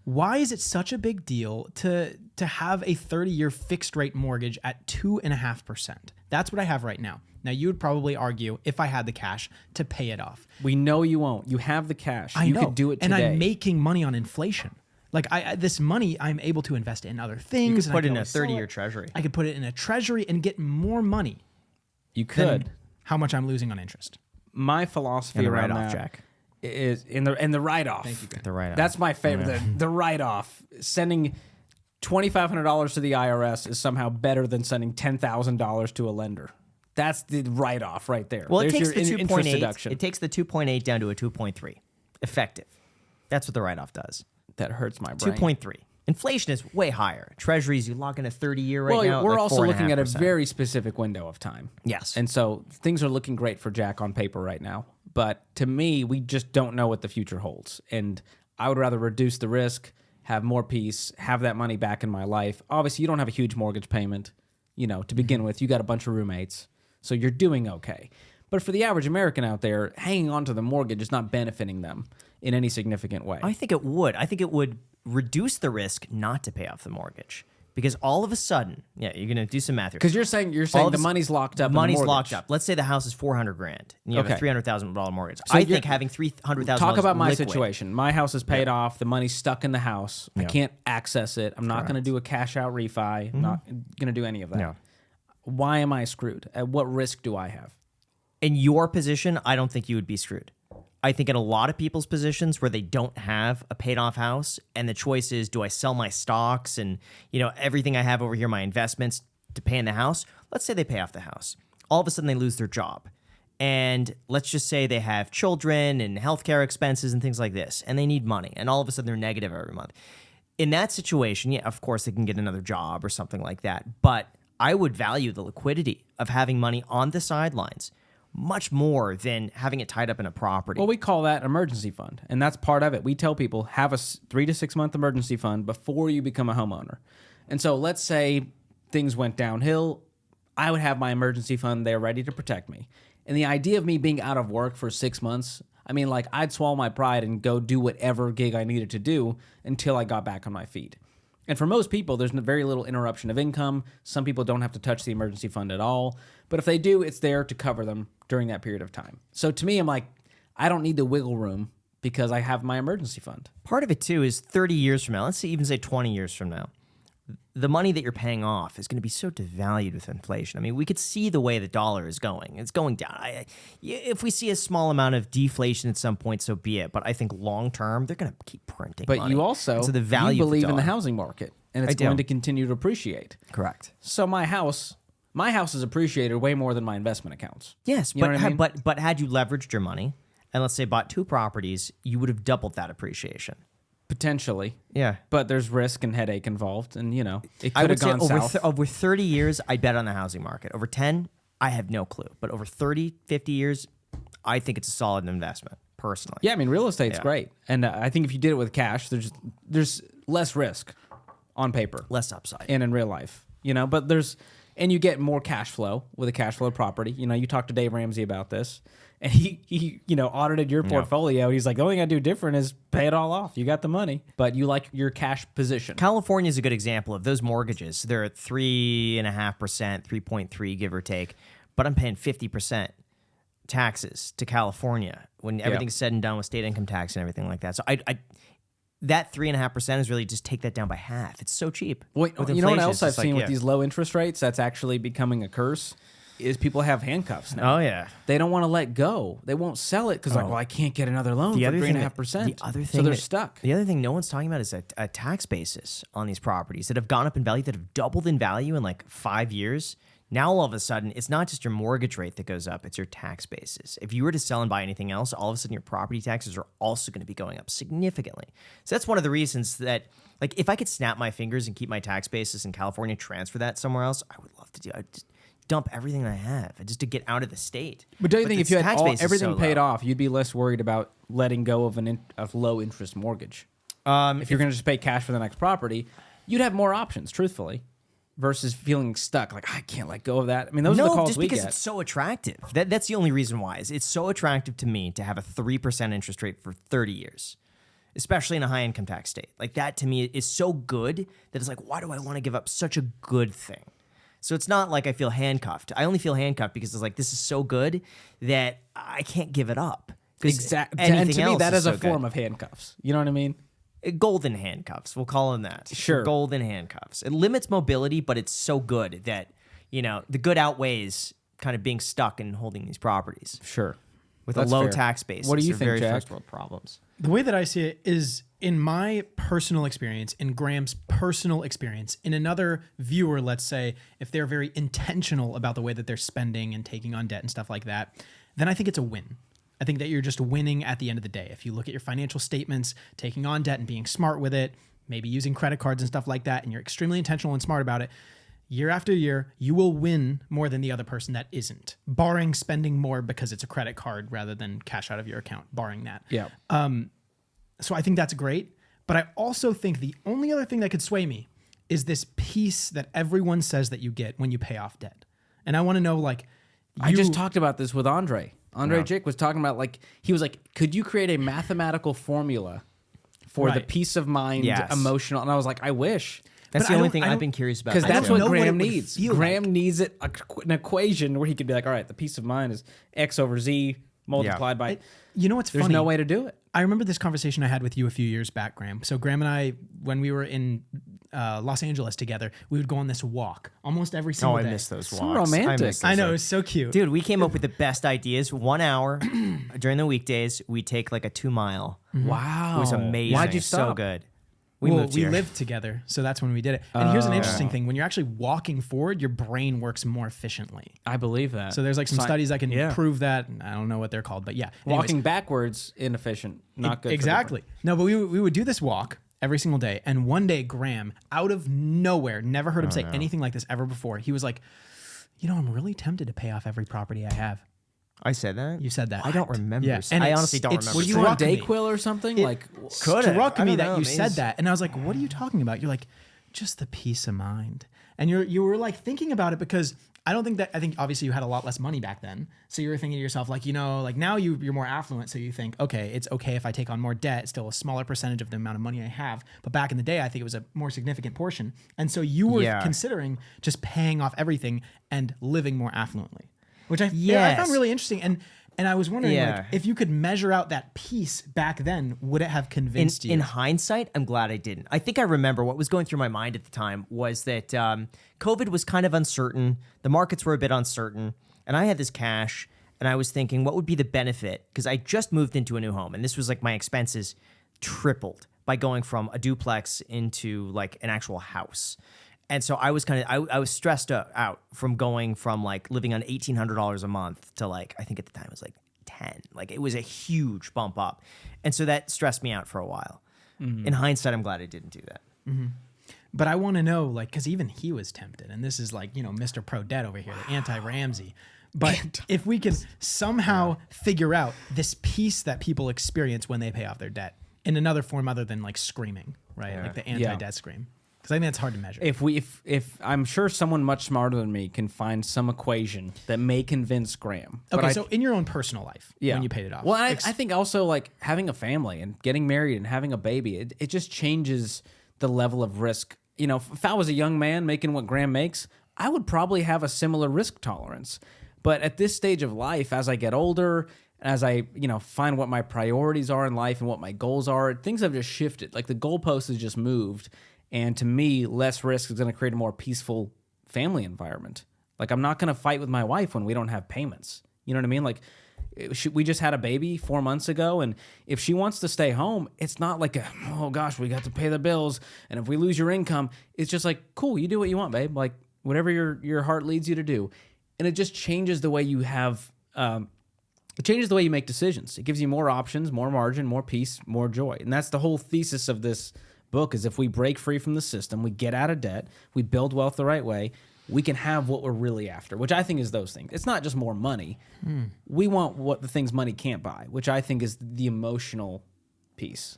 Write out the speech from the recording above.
Why is it such a big deal to have a 30-year fixed rate mortgage at 2.5%? That's what I have right now. Now, you would probably argue, if I had the cash, to pay it off. We know you won't. You have the cash. I you know. could do it today. And I'm making money on inflation. Like this money, I'm able to invest in other things. You could put it in a always sell 30-year treasury. I could put it in a treasury and get more money. You could. Than how much I'm losing on interest. My philosophy around that Jack. is in the write-off. Thank you, Ben. The write-off. That's my favorite. The write-off. Sending $2,500 to the IRS is somehow better than sending $10,000 to a lender. That's the write-off right there. Well, it There's takes your the interest 2.8. deduction. It takes the 2.8 down to a 2.3. Effective. That's what the write-off does. That hurts my brain. 2.3. Inflation is way higher. Treasuries, you lock in a 30-year right now. We're like also looking at a 4.5%. very specific window of time. Yes. And so things are looking great for Jack on paper right now. But to me, we just don't know what the future holds. And I would rather reduce the risk, have more peace, have that money back in my life. Obviously, you don't have a huge mortgage payment, to begin with. You got a bunch of roommates, so you're doing okay. But for the average American out there, hanging on to the mortgage is not benefiting them in any significant way. I think it would. I think it would reduce the risk not to pay off the mortgage. Because all of a sudden, you're going to do some math here. Because you're saying the money's locked up. Money's in the locked mortgage. up. Let's say the house is $400,000 and you have a Okay. $300,000 mortgage. So I think having $300,000 Talk about my liquid, situation. My house is paid off. The money's stuck in the house. I can't access it. I'm not going to do a cash out refi. I'm not going to do any of that. No. Why am I screwed? At what risk do I have? In your position, I don't think you would be screwed. I think in a lot of people's positions where they don't have a paid off house and the choice is, do I sell my stocks and everything I have over here, my investments, to pay in the house? Let's say they pay off the house. All of a sudden they lose their job. And let's just say they have children and healthcare expenses and things like this, and they need money. And all of a sudden they're negative every month. In that situation, yeah, of course they can get another job or something like that. But I would value the liquidity of having money on the sidelines much more than having it tied up in a property. Well, we call that emergency fund, and that's part of it. We tell people, have a 3 to 6 month emergency fund before you become a homeowner. And so let's say things went downhill. I would have my emergency fund there ready to protect me. And the idea of me being out of work for 6 months, I'd swallow my pride and go do whatever gig I needed to do until I got back on my feet. And for most people, there's very little interruption of income. Some people don't have to touch the emergency fund at all. But if they do, it's there to cover them during that period of time. So to me, I'm like, I don't need the wiggle room because I have my emergency fund. Part of it, too, is 30 years from now, let's say even say 20 years from now, the money that you're paying off is going to be so devalued with inflation. I mean, we could see the way the dollar is going. It's going down. If we see a small amount of deflation at some point, so be it. But I think long term, they're going to keep printing money. But you also so the value you believe of in the the dollar. housing market, and it's going to continue to appreciate. Correct. So my house is appreciated way more than my investment accounts. Yes, You know but what I mean? but had you leveraged your money and let's say bought 2 properties, you would have doubled that appreciation. Potentially. Yeah. But there's risk and headache involved, and it I could would have say gone south. over 30 years, I bet on the housing market. Over 10, I have no clue. But over 30, 50 years, I think it's a solid investment, personally. Yeah, real estate's great, and I think if you did it with cash, there's less risk on paper, Less upside. and in real life, But and you get more cash flow with a cash flow property. You talked to Dave Ramsey about this, and he audited your portfolio. He's like, the only thing I do different is pay it all off. You got the money, but you like your cash position. California is a good example of those mortgages. They're at 3.5%, 3.3, give or take. But I'm paying 50% taxes to California when everything's said and done with state income tax and everything like that. So I that 3.5% is really just take that down by half. It's so cheap. Wait, With you know what inflation, else it's I've just seen like, with these low interest rates that's actually becoming a curse is people have handcuffs now. Oh, yeah. They don't want to let go. They won't sell it because I can't get another loan for 3.5%. The other thing so they're that- stuck. The other thing no one's talking about is a tax basis on these properties that have gone up in value, that have doubled in value in like 5 years. Now, all of a sudden, it's not just your mortgage rate that goes up, it's your tax basis. If you were to sell and buy anything else, all of a sudden your property taxes are also going to be going up significantly. So that's one of the reasons that, like, if I could snap my fingers and keep my tax basis in California, transfer that somewhere else, I would love to do. I'd just dump everything I have just to get out of the state. But don't you think the if you had tax base is everything so paid low. off, you'd be less worried about letting go of a low interest mortgage? If you're going to just pay cash for the next property, you'd have more options, truthfully, versus feeling stuck. Like, I can't let go of that. Those are the calls just we because get. it's so attractive. That's the only reason why. It's so attractive to me to have a 3% interest rate for 30 years. especially in a high income tax state. Like that to me is so good that it's like, why do I want to give up such a good thing? So it's not like I feel handcuffed. I only feel handcuffed because it's like, this is so good that I can't give it up. Exactly. And to me, that is a form of handcuffs. You know what I mean? Golden handcuffs. We'll call them that. Sure. Golden handcuffs. It limits mobility, but it's so good that, the good outweighs kind of being stuck and holding these properties. Sure. With That's a low fair. tax basis. What do you They're think, very Jack? first world problems. The way that I see it is in my personal experience, in Graham's personal experience, in another viewer, let's say, if they're very intentional about the way that they're spending and taking on debt and stuff like that, then I think it's a win. I think that you're just winning at the end of the day. If you look at your financial statements, taking on debt and being smart with it, maybe using credit cards and stuff like that, and you're extremely intentional and smart about it, year after year, you will win more than the other person that isn't, barring spending more because it's a credit card rather than cash out of your account, barring that. Yeah. So I think that's great. But I also think the only other thing that could sway me is this piece that everyone says that you get when you pay off debt. And I want to know, like, I just talked about this with Andre. Andre Jick was talking about, he was like, could you create a mathematical formula for the Right. peace of mind, Yes. emotional? And I was like, I wish. That's But the I only don't- thing I I've don't- been curious about. Because I that's don't what know what Graham it would needs. feel Graham like. needs an equation where he could be like, all right, the peace of mind is X over Z multiplied by... You know what's There's funny? no way to do it. I remember this conversation I had with you a few years back, Graham. So Graham and I, when we were in Los Angeles together, we would go on this walk almost every single I day. miss those So walks. romantic. I miss those I know, walks. it was so cute. Dude, we came up with the best ideas. 1 hour during the weekdays, we take like a 2 mile. Wow. It was amazing. Why'd you So stop? good. We moved here. lived together, so that's when we did it. And here's an interesting thing: when you're actually walking forward, your brain works more efficiently. I believe that. So there's like some studies that can yeah. prove that. I don't know what they're called, but yeah. Anyways, Walking backwards, inefficient, not good. exactly. No, but we would do this walk every single day. And one day, Graham, out of nowhere, never heard him say anything like this ever before. He was like, I'm really tempted to pay off every property I have. I said that? You said that. I don't remember. Yeah, I it's- honestly don't it's remember. Were you saying on struck me. Dayquil or something? Could've. Struck I me don't that know, you maybe said it's- that, and I was like, "What are you talking about?" You're like, "Just the peace of mind." And you were like thinking about it because I think obviously you had a lot less money back then, so you were thinking to yourself like, like now you're more affluent, so you think, okay, it's okay if I take on more debt. It's still a smaller percentage of the amount of money I have, but back in the day, I think it was a more significant portion, and so you were Yeah. considering just paying off everything and living more affluently, which I Yes. found really interesting. And I was wondering, Yeah. like, if you could measure out that piece back then, would it have convinced you? In hindsight, I'm glad I didn't. I think I remember what was going through my mind at the time was that COVID was kind of uncertain. The markets were a bit uncertain. And I had this cash and I was thinking, what would be the benefit? Because I just moved into a new home and this was like my expenses tripled by going from a duplex into like an actual house. And so I was I was stressed out from going from like living on $1,800 a month to like, I think at the time it was like 10. Like it was a huge bump up. And so that stressed me out for a while. In hindsight, I'm glad I didn't do that. But I want to know, like, because even he was tempted, and this is like, Mr. Pro Debt over here, the anti-Ramsey. But if we can somehow figure out this piece that people experience when they pay off their debt in another form other than like screaming, right? Like the anti-debt scream. Because I think that's hard to measure. If I'm sure someone much smarter than me can find some equation that may convince Graham. Okay, so in your own personal life, when you paid it off. Well, I think also like having a family and getting married and having a baby, it just changes the level of risk. If I was a young man making what Graham makes, I would probably have a similar risk tolerance. But at this stage of life, as I get older, as I find what my priorities are in life and what my goals are, things have just shifted. Like the goalpost has just moved. And to me, less risk is going to create a more peaceful family environment. Like I'm not going to fight with my wife when we don't have payments. You know what I mean? Like we just had a baby 4 months ago, and if she wants to stay home, it's not like oh gosh, we got to pay the bills, and if we lose your income, it's just like, cool, you do what you want, babe. Like whatever your heart leads you to do. And it just changes the way you have, it changes the way you make decisions. It gives you more options, more margin, more peace, more joy. And that's the whole thesis of this book is if we break free from the system, we get out of debt, we build wealth the right way, we can have what we're really after, which I think is those things. It's not just more money. We want what the things money can't buy, which I think is the emotional piece.